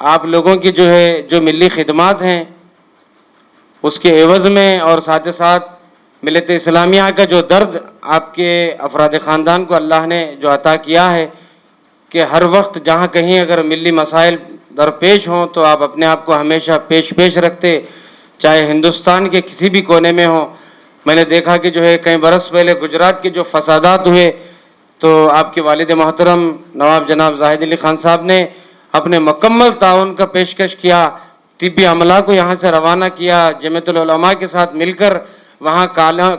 آپ لوگوں کی جو ہے جو ملی خدمات ہیں اس کے عوض میں اور ساتھ ساتھ ملت اسلامیہ کا جو درد آپ کے افراد خاندان کو اللہ نے جو عطا کیا ہے کہ ہر وقت جہاں کہیں اگر ملی مسائل درپیش ہوں تو آپ اپنے آپ کو ہمیشہ پیش رکھتے، چاہے ہندوستان کے کسی بھی کونے میں ہوں۔ میں نے دیکھا کہ جو ہے کئی برس پہلے گجرات کے جو فسادات ہوئے تو آپ کے والد محترم نواب جناب زاہد علی خان صاحب نے اپنے مکمل تعاون کا پیشکش کیا، طبی عملہ کو یہاں سے روانہ کیا، جمعیت العلماء کے ساتھ مل کر وہاں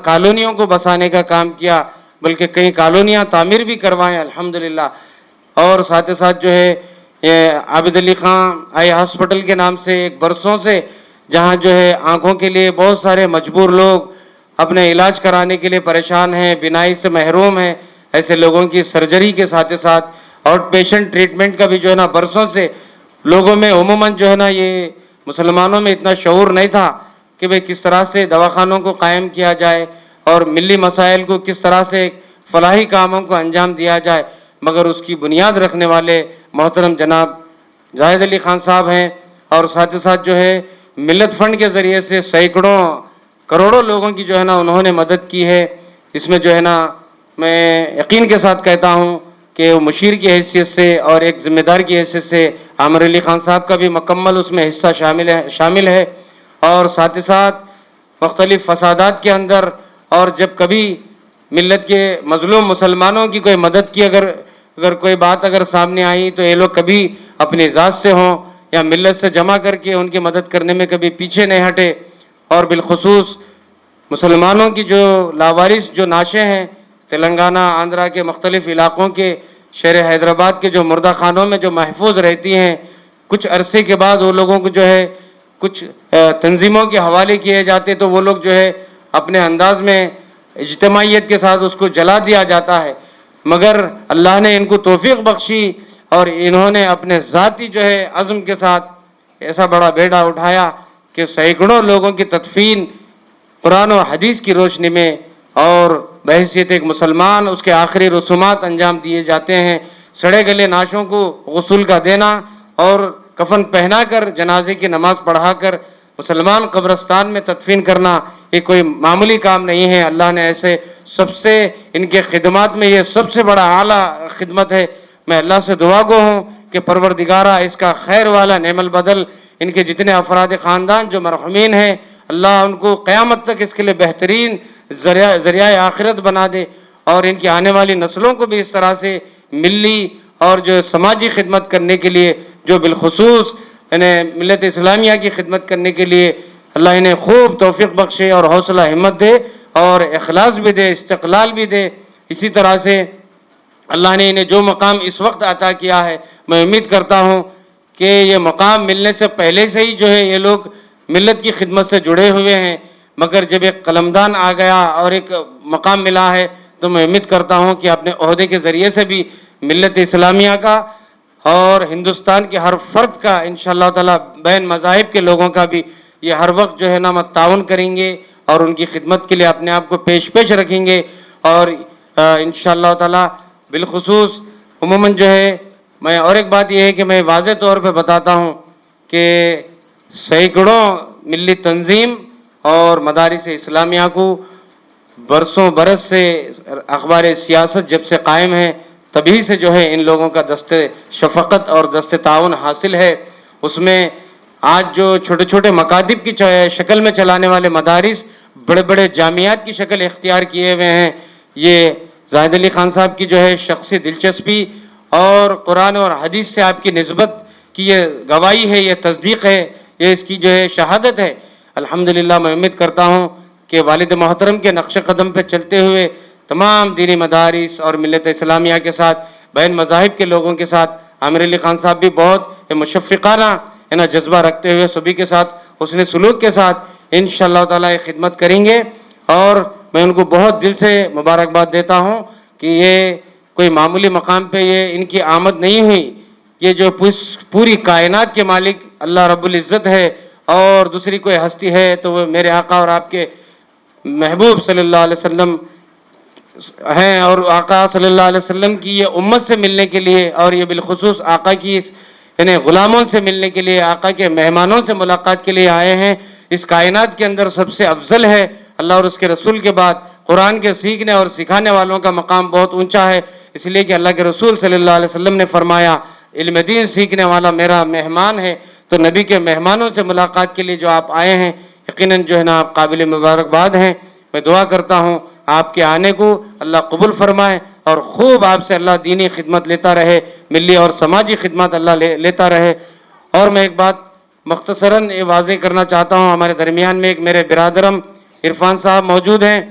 کالونیوں کو بسانے کا کام کیا، بلکہ کئی کالونیاں تعمیر بھی کروائیں الحمدللہ۔ اور ساتھ ساتھ جو ہے یہ عابد علی خان آئی ہاسپٹل کے نام سے ایک برسوں سے جہاں جو ہے آنکھوں کے لیے بہت سارے مجبور لوگ اپنے علاج کرانے کے لیے پریشان ہیں، بینائی سے محروم ہیں، ایسے لوگوں کی سرجری کے ساتھ ساتھ آؤٹ پیشنٹ ٹریٹمنٹ کا بھی جو ہے نا برسوں سے لوگوں میں عموماً جو ہے نا یہ مسلمانوں میں اتنا شعور نہیں تھا کہ بھئی کس طرح سے دواخانوں کو قائم کیا جائے اور ملی مسائل کو کس طرح سے فلاحی کاموں کو انجام دیا جائے، مگر اس کی بنیاد رکھنے والے محترم جناب زاہد علی خان صاحب ہیں۔ اور ساتھ ساتھ جو ہے ملت فنڈ کے ذریعے سے سینکڑوں کروڑوں لوگوں کی جو ہے نا انہوں نے مدد کی ہے۔ اس میں جو ہے نا میں یقین کے ساتھ کہتا ہوں کہ وہ مشیر کی حیثیت سے اور ایک ذمہ دار کی حیثیت سے عامر علی خان صاحب کا بھی مکمل اس میں حصہ شامل ہے۔ اور ساتھ ہی ساتھ مختلف فسادات کے اندر اور جب کبھی ملت کے مظلوم مسلمانوں کی کوئی مدد کی اگر کوئی بات اگر سامنے آئی تو یہ لوگ کبھی اپنی ذات سے ہوں یا ملت سے جمع کر کے ان کی مدد کرنے میں کبھی پیچھے نہیں ہٹے۔ اور بالخصوص مسلمانوں کی جو لاوارث جو نعشیں ہیں تلنگانہ آندھرا کے مختلف علاقوں کے شہر حیدرآباد کے جو مردہ خانوں میں جو محفوظ رہتی ہیں، کچھ عرصے کے بعد وہ لوگوں کو جو ہے کچھ تنظیموں کے حوالے کیے جاتے تو وہ لوگ جو ہے اپنے انداز میں اجتماعیت کے ساتھ اس کو جلا دیا جاتا ہے، مگر اللہ نے ان کو توفیق بخشی اور انہوں نے اپنے ذاتی جو ہے عزم کے ساتھ ایسا بڑا بیڑا اٹھایا کہ سینکڑوں لوگوں کی تدفین قرآن و حدیث کی روشنی میں اور بحیثیت ایک مسلمان اس کے آخری رسومات انجام دیے جاتے ہیں۔ سڑے گلے نعشوں کو غسل کا دینا اور کفن پہنا کر جنازے کی نماز پڑھا کر مسلمان قبرستان میں تدفین کرنا یہ کوئی معمولی کام نہیں ہے۔ اللہ نے ایسے سب سے ان کے خدمات میں یہ سب سے بڑا اعلیٰ خدمت ہے۔ میں اللہ سے دعا گو ہوں کہ پروردگارہ اس کا خیر والا نعم البدل ان کے جتنے افراد خاندان جو مرحومین ہیں اللہ ان کو قیامت تک اس کے لیے بہترین ذریعہ آخرت بنا دے اور ان کی آنے والی نسلوں کو بھی اس طرح سے ملی اور جو سماجی خدمت کرنے کے لیے جو بالخصوص انہیں ملت اسلامیہ کی خدمت کرنے کے لیے اللہ انہیں خوب توفیق بخشے اور حوصلہ ہمت دے اور اخلاص بھی دے، استقلال بھی دے۔ اسی طرح سے اللہ نے انہیں جو مقام اس وقت عطا کیا ہے میں امید کرتا ہوں کہ یہ مقام ملنے سے پہلے سے ہی جو ہے یہ لوگ ملت کی خدمت سے جڑے ہوئے ہیں، مگر جب ایک قلمدان آ گیا اور ایک مقام ملا ہے تو میں امید کرتا ہوں کہ اپنے عہدے کے ذریعے سے بھی ملت اسلامیہ کا اور ہندوستان کے ہر فرد کا انشاءاللہ تعالی بین مذاہب کے لوگوں کا بھی یہ ہر وقت جو ہے نا تعاون کریں گے اور ان کی خدمت کے لیے اپنے آپ کو پیش رکھیں گے۔ اور انشاءاللہ تعالی بالخصوص عموماً جو ہے میں اور ایک بات یہ ہے کہ میں واضح طور پہ بتاتا ہوں کہ سینکڑوں ملی تنظیم اور مدارس اسلامیہ کو برسوں برس سے اخبار سیاست جب سے قائم ہے تبھی سے جو ہے ان لوگوں کا دست شفقت اور دست تعاون حاصل ہے۔ اس میں آج جو چھوٹے چھوٹے مکاتب کی شکل میں چلانے والے مدارس بڑے بڑے جامعات کی شکل اختیار کیے ہوئے ہیں، یہ زاہد علی خان صاحب کی جو ہے شخصی دلچسپی اور قرآن اور حدیث سے آپ کی نسبت کی یہ گواہی ہے، یہ تصدیق ہے، یہ اس کی جو ہے شہادت ہے۔ الحمدللہ میں امید کرتا ہوں کہ والد محترم کے نقش قدم پہ چلتے ہوئے تمام دینی مدارس اور ملت اسلامیہ کے ساتھ بین مذاہب کے لوگوں کے ساتھ عامر علی خان صاحب بھی بہت مشفقانہ جذبہ رکھتے ہوئے سبھی کے ساتھ حسن سلوک کے ساتھ انشاءاللہ تعالی خدمت کریں گے، اور میں ان کو بہت دل سے مبارکباد دیتا ہوں کہ یہ کوئی معمولی مقام پہ یہ ان کی آمد نہیں ہوئی، یہ جو پوری کائنات کے مالک اللہ رب العزت ہے اور دوسری کوئی ہستی ہے تو وہ میرے آقا اور آپ کے محبوب صلی اللہ علیہ وسلم ہیں، اور آقا صلی اللہ علیہ وسلم کی یہ امت سے ملنے کے لیے اور یہ بالخصوص آقا کی اس انہیں غلاموں سے ملنے کے لیے، آقا کے مہمانوں سے ملاقات کے لیے آئے ہیں۔ اس کائنات کے اندر سب سے افضل ہے، اللہ اور اس کے رسول کے بعد قرآن کے سیکھنے اور سکھانے والوں کا مقام بہت اونچا ہے، اس لیے کہ اللہ کے رسول صلی اللہ علیہ وسلم نے فرمایا علم دین سیکھنے والا میرا مہمان ہے۔ تو نبی کے مہمانوں سے ملاقات کے لیے جو آپ آئے ہیں، یقیناً جو ہے نا آپ قابل مبارکباد ہیں۔ میں دعا کرتا ہوں آپ کے آنے کو اللہ قبول فرمائے اور خوب آپ سے اللہ دینی خدمت لیتا رہے، ملی اور سماجی خدمت اللہ لیتا رہے۔ اور میں ایک بات مختصراً یہ واضح کرنا چاہتا ہوں، ہمارے درمیان میں ایک میرے برادرم عرفان صاحب موجود ہیں،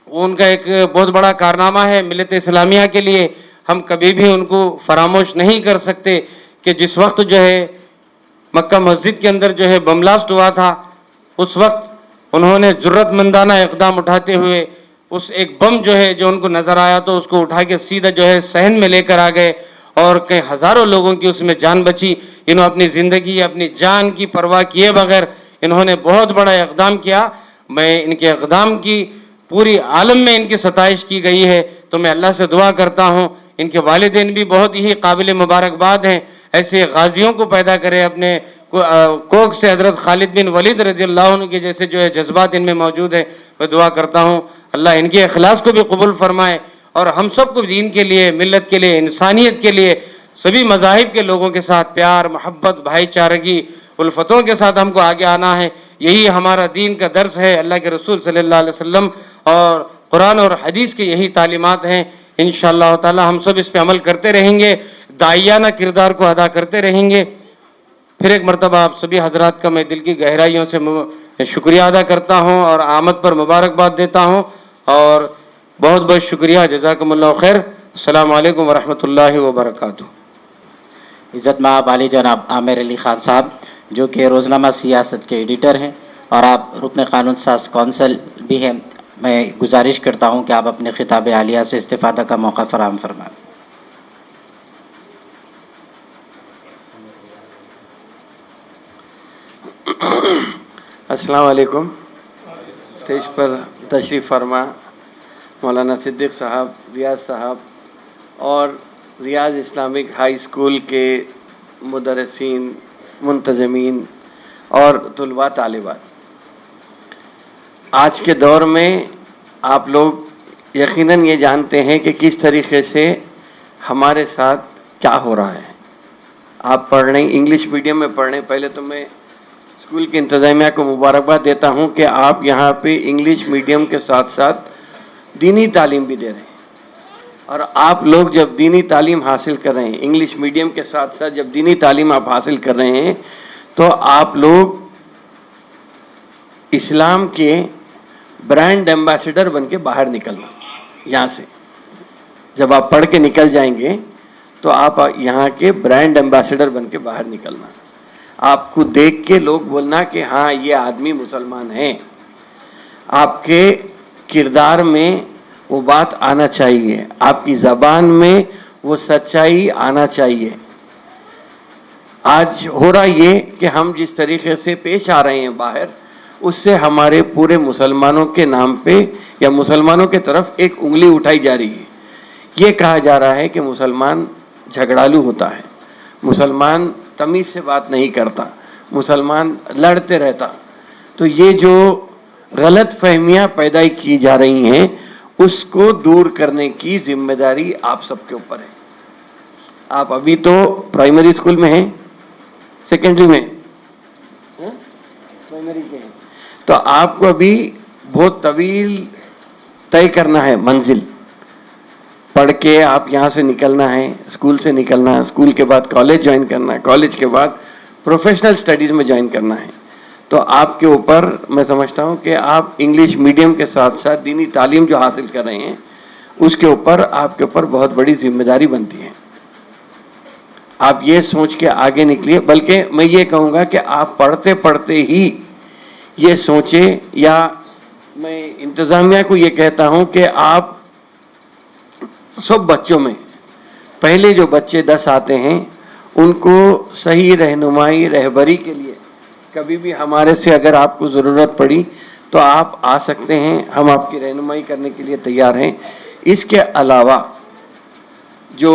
ان کا ایک بہت بڑا کارنامہ ہے ملت اسلامیہ کے لیے، ہم کبھی بھی ان کو فراموش نہیں کر سکتے کہ جس وقت جو ہے مکہ مسجد کے اندر جو ہے بم بلاسٹ ہوا تھا، اس وقت انہوں نے جرت مندانہ اقدام اٹھاتے ہوئے اس ایک بم جو ہے جو ان کو نظر آیا تو اس کو اٹھا کے سیدھا جو ہے صحن میں لے کر آ گئے اور کئی ہزاروں لوگوں کی اس میں جان بچی۔ انہوں اپنی زندگی، اپنی جان کی پرواہ کیے بغیر انہوں نے بہت بڑا اقدام کیا۔ میں ان کے اقدام کی پوری عالم میں ان کی ستائش کی گئی ہے، تو میں اللہ سے دعا کرتا ہوں ان کے والدین بھی بہت ہی قابل مبارکباد ہیں، ایسے غازیوں کو پیدا کرے اپنے کوکھ سے۔ حضرت خالد بن ولید رضی اللہ عنہ کے جیسے جو ہے جذبات ان میں موجود ہیں، میں دعا کرتا ہوں اللہ ان کے اخلاص کو بھی قبول فرمائے اور ہم سب کو دین کے لیے، ملت کے لیے، انسانیت کے لیے، سبھی مذاہب کے لوگوں کے ساتھ پیار، محبت، بھائی چارگی، الفتوں کے ساتھ ہم کو آگے آنا ہے۔ یہی ہمارا دین کا درس ہے، اللہ کے رسول صلی اللہ علیہ وسلم اور قرآن اور حدیث کی یہی تعلیمات ہیں۔ انشاءاللہ تعالی ہم سب اس پہ عمل کرتے رہیں گے، داعیانہ کردار کو ادا کرتے رہیں گے۔ پھر ایک مرتبہ آپ سبھی حضرات کا میں دل کی گہرائیوں سے شکریہ ادا کرتا ہوں اور آمد پر مبارکباد دیتا ہوں، اور بہت بہت شکریہ، جزاکم اللہ خیر۔ السلام علیکم ورحمۃ اللہ وبرکاتہ۔ عزت مآب عالی جناب عامر علی خان صاحب جو کہ روزنامہ سیاست کے ایڈیٹر ہیں اور آپ رکن قانون ساز کونسل بھی ہیں، میں گزارش کرتا ہوں کہ آپ اپنے خطاب عالیہ سے استفادہ کا موقع فراہم فرمائیں۔ السلام علیکم۔ اسٹیج پر تشریف فرما مولانا صدیق صاحب، ریاض صاحب اور ریاض اسلامک ہائی اسکول کے مدرسین، منتظمین اور طلباء طالبات، آج کے دور میں آپ لوگ یقیناً یہ جانتے ہیں کہ کس طریقے سے ہمارے ساتھ کیا ہو رہا ہے۔ آپ پڑھ رہے ہیں، انگلش میڈیم میں پڑھ رہے ہیں۔ پہلے تو میں اسکول کی انتظامیہ کو مبارکباد دیتا ہوں کہ آپ یہاں پہ انگلش میڈیم کے ساتھ ساتھ دینی تعلیم بھی دے رہے ہیں، اور آپ لوگ جب دینی تعلیم حاصل کر رہے ہیں، انگلش میڈیم کے ساتھ ساتھ جب دینی تعلیم آپ حاصل کر رہے ہیں، تو آپ لوگ اسلام کے برانڈ ایمبیسڈر بن کے باہر نکلنا۔ یہاں سے جب آپ پڑھ کے نکل جائیں گے تو آپ یہاں کے برانڈ ایمبیسڈر بن کے باہر نکلنا۔ آپ کو دیکھ کے لوگ بولنا کہ ہاں یہ آدمی مسلمان ہیں۔ آپ کے کردار میں وہ بات آنا چاہیے، آپ کی زبان میں وہ سچائی آنا چاہیے۔ آج ہو رہا یہ کہ ہم جس طریقے سے پیش آ رہے ہیں باہر، اس سے ہمارے پورے مسلمانوں کے نام پہ یا مسلمانوں کے طرف ایک انگلی اٹھائی جا رہی ہے۔ یہ کہا جا رہا ہے کہ مسلمان جھگڑالو ہوتا ہے، مسلمان تمیز سے بات نہیں کرتا، مسلمان لڑتے رہتا۔ تو یہ جو غلط فہمیاں پیدا کی جا رہی ہیں، اس کو دور کرنے کی ذمہ داری آپ سب کے اوپر ہے۔ آپ ابھی تو پرائمری اسکول میں ہیں، سیکنڈری میں پرائمری کے ہیں، تو آپ کو ابھی بہت طویل طے کرنا ہے منزل۔ پڑھ کے آپ یہاں سے نکلنا ہے، اسکول سے نکلنا ہے، اسکول کے بعد کالج جوائن کرنا ہے، کالج کے بعد پروفیشنل اسٹڈیز میں جوائن کرنا ہے۔ تو آپ کے اوپر میں سمجھتا ہوں کہ آپ انگلش میڈیم کے ساتھ ساتھ دینی تعلیم جو حاصل کر رہے ہیں، اس کے اوپر آپ کے اوپر بہت بڑی ذمہ داری بنتی ہے۔ آپ یہ سوچ کے آگے نکلیے، بلکہ میں یہ کہوں گا کہ آپ پڑھتے پڑھتے ہی یہ سوچیں، یا میں انتظامیہ کو یہ کہتا ہوں کہ آپ سب بچوں میں پہلے جو بچے 10 آتے ہیں، ان کو صحیح رہنمائی، رہبری کے لیے کبھی بھی ہمارے سے اگر آپ کو ضرورت پڑی تو آپ آ سکتے ہیں، ہم آپ کی رہنمائی کرنے کے لیے تیار ہیں۔ اس کے علاوہ جو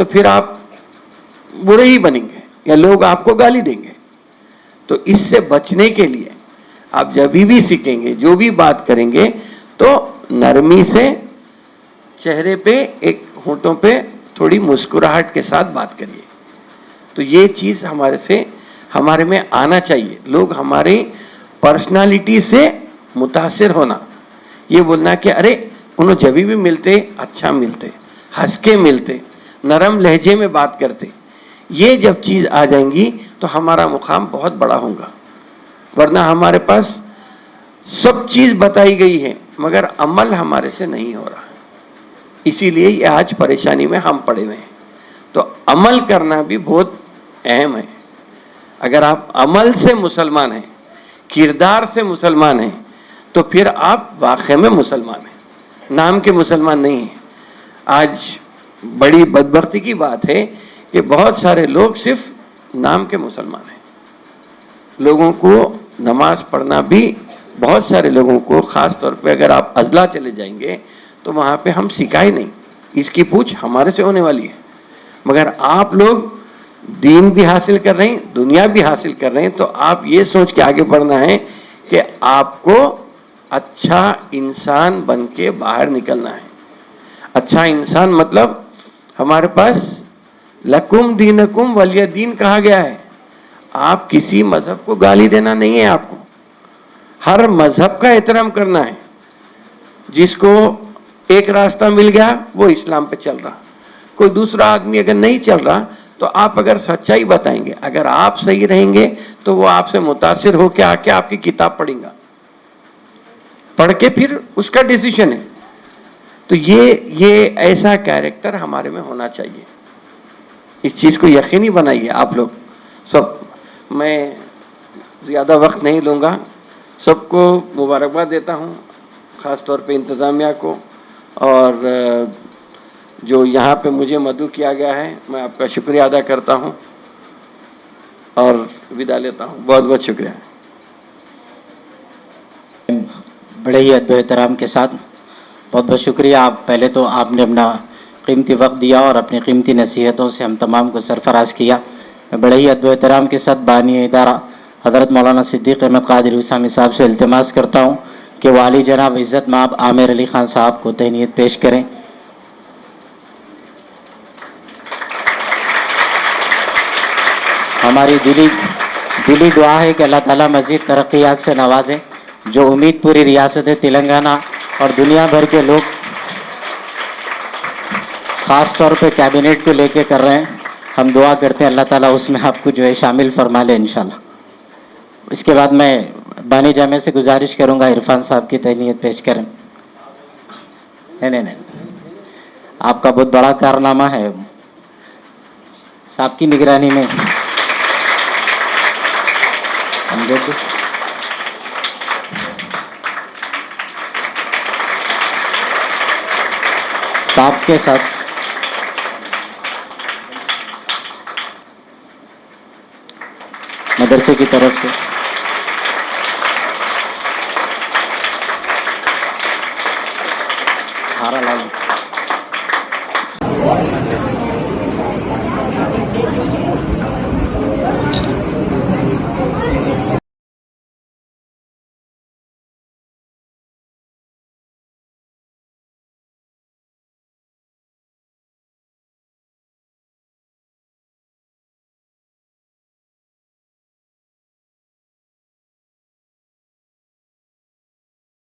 تو پھر آپ برے ہی بنیں گے یا لوگ آپ کو گالی دیں گے. تو اس سے بچنے کے لیے آپ جب بھی سیکھیں گے, جو بھی بات کریں گے, تو نرمی سے چہرے پہ, ایک ہونٹوں پہ تھوڑی مسکراہٹ کے ساتھ بات کریے. تو یہ چیز ہمارے میں آنا چاہیے. لوگ ہماری پرسنالٹی سے متاثر ہونا, یہ بولنا کہ ارے انہوں جب بھی ملتے اچھا ملتے, ہنس کے ملتے, نرم لہجے میں بات کرتے. یہ جب چیز آ جائیں گی تو ہمارا مقام بہت بڑا ہوگا. ورنہ ہمارے پاس سب چیز بتائی گئی ہے مگر عمل ہمارے سے نہیں ہو رہا. اسی لیے یہ آج پریشانی میں ہم پڑے ہوئے ہیں. تو عمل کرنا بھی بہت اہم ہے. اگر آپ عمل سے مسلمان ہیں, کردار سے مسلمان ہیں, تو پھر آپ واقعے میں مسلمان ہیں, نام کے مسلمان نہیں ہیں. آج بڑی بدبختی کی بات ہے کہ بہت سارے لوگ صرف نام کے مسلمان ہیں. لوگوں کو نماز پڑھنا بھی, بہت سارے لوگوں کو, خاص طور پہ اگر آپ اضلاع چلے جائیں گے تو وہاں پہ ہم سکھائے نہیں, اس کی پوچھ ہمارے سے ہونے والی ہے. مگر آپ لوگ دین بھی حاصل کر رہے ہیں, دنیا بھی حاصل کر رہے ہیں, تو آپ یہ سوچ کے آگے بڑھنا ہے کہ آپ کو اچھا انسان بن کے باہر نکلنا ہے. اچھا انسان مطلب ہمارے پاس لکم دینکم ولی دین کہا گیا ہے. آپ کسی مذہب کو گالی دینا نہیں ہے, آپ کو ہر مذہب کا احترام کرنا ہے. جس کو ایک راستہ مل گیا وہ اسلام پہ چل رہا, کوئی دوسرا آدمی اگر نہیں چل رہا تو آپ اگر سچائی بتائیں گے, اگر آپ صحیح رہیں گے تو وہ آپ سے متاثر ہو کے آ کے آپ کی کتاب پڑھیں گا, پڑھ کے پھر اس کا ڈیسیشن ہے. تو یہ ایسا کیریکٹر ہمارے میں ہونا چاہیے. اس چیز کو یقینی بنائیے آپ لوگ سب. میں زیادہ وقت نہیں لوں گا, سب کو مبارکباد دیتا ہوں, خاص طور پہ انتظامیہ کو, اور جو یہاں پہ مجھے مدعو کیا گیا ہے میں آپ کا شکریہ ادا کرتا ہوں اور ودا لیتا ہوں. بہت بہت شکریہ. بڑے ہی ادب و احترام کے ساتھ بہت بہت شکریہ. آپ پہلے تو آپ نے اپنا قیمتی وقت دیا اور اپنی قیمتی نصیحتوں سے ہم تمام کو سرفراز کیا. میں بڑے ہی ادب و احترام کے ساتھ بانی ادارہ حضرت مولانا صدیق احمد قادری اسامی صاحب سے التماس کرتا ہوں کہ والی جناب عزت مآب عامر علی خان صاحب کو تہنیت پیش کریں. ہماری دلی دعا ہے کہ اللہ تعالیٰ مزید ترقیات سے نوازے. جو امید پوری ریاست تلنگانہ اور دنیا بھر کے لوگ خاص طور پہ کیبنٹ کو لے کے کر رہے ہیں, ہم دعا کرتے ہیں اللہ تعالیٰ اس میں آپ کو جو ہے شامل فرما لے انشاءاللہ. اس کے بعد میں بانی جامع سے گزارش کروں گا عرفان صاحب کی تہنیت پیش کریں. نہیں, آپ کا بہت بڑا کارنامہ ہے صاحب کی نگرانی میں. صاحب کے ساتھ مدرسے کی طرف سے ہارا لال